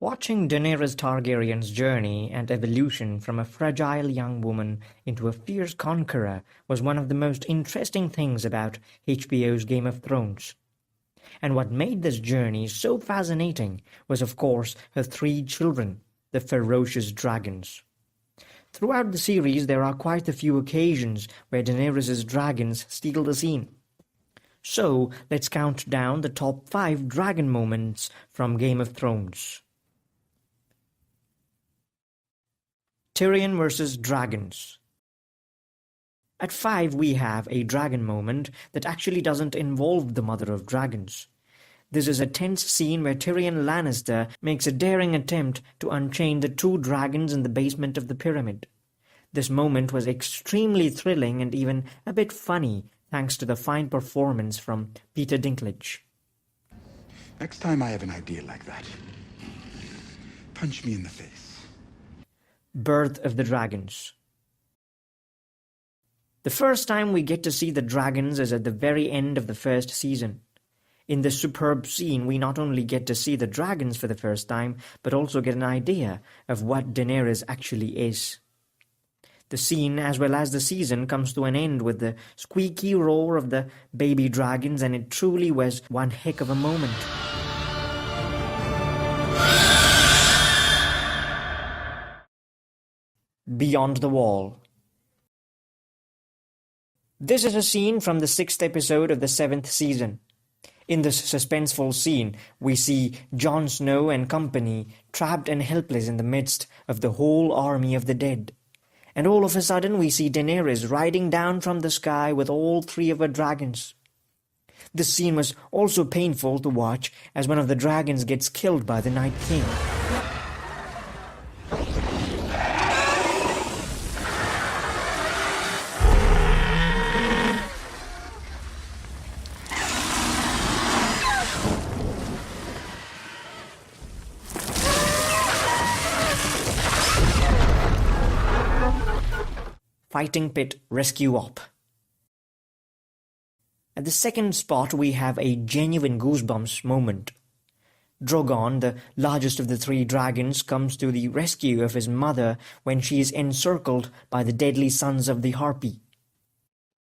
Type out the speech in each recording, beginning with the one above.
Watching Daenerys Targaryen's journey and evolution from a fragile young woman into a fierce conqueror was one of the most interesting things about HBO's Game of Thrones. And what made this journey so fascinating was, of course, her three children, the ferocious dragons. Throughout the series, there are quite a few occasions where Daenerys' dragons steal the scene. So, let's count down the top 5 dragon moments from Game of Thrones. Tyrion vs. Dragons. At 5 we have a dragon moment that actually doesn't involve the mother of dragons. This is a tense scene where Tyrion Lannister makes a daring attempt to unchain the 2 dragons in the basement of the pyramid. This moment was extremely thrilling and even a bit funny thanks to the fine performance from Peter Dinklage. Next time I have an idea like that, punch me in the face. Birth of the Dragons. The first time we get to see the dragons is at the very end of the first season. In this superb scene, we not only get to see the dragons for the first time, but also get an idea of what Daenerys actually is. The scene, as well as the season, comes to an end with the squeaky roar of the baby dragons, and it truly was one heck of a moment. Beyond the Wall. This is a scene from the 6th episode of the 7th season. In this suspenseful scene, we see Jon Snow and company trapped and helpless in the midst of the whole army of the dead. And all of a sudden we see Daenerys riding down from the sky with all 3 of her dragons. This scene was also painful to watch as one of the dragons gets killed by the Night King. Fighting Pit Rescue Op. At the second spot we have a genuine goosebumps moment. Drogon, the largest of the 3 dragons, comes to the rescue of his mother when she is encircled by the deadly sons of the Harpy.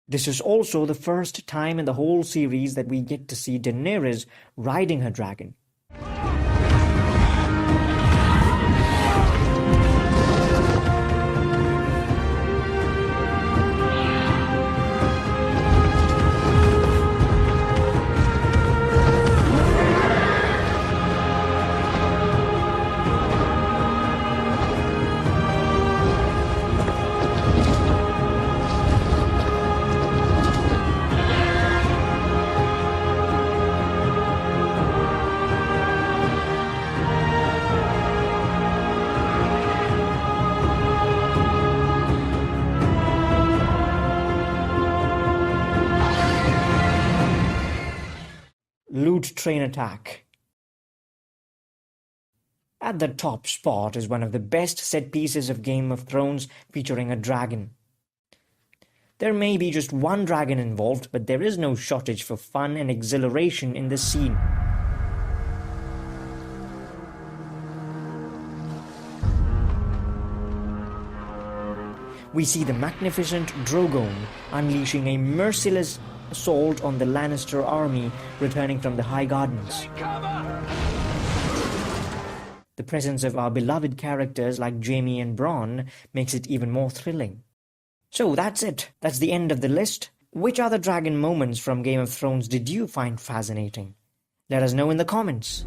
This is also the first time in the whole series that we get to see Daenerys riding her dragon. Loot Train Attack. At the top spot is one of the best set pieces of Game of Thrones featuring a dragon. There may be just one dragon involved, but there is no shortage for fun and exhilaration in this scene. We see the magnificent Drogon unleashing a merciless assault on the Lannister army returning from the High Gardens. The presence of our beloved characters like Jaime and Bronn makes it even more thrilling. So that's it. That's the end of the list. Which other dragon moments from Game of Thrones did you find fascinating? Let us know in the comments.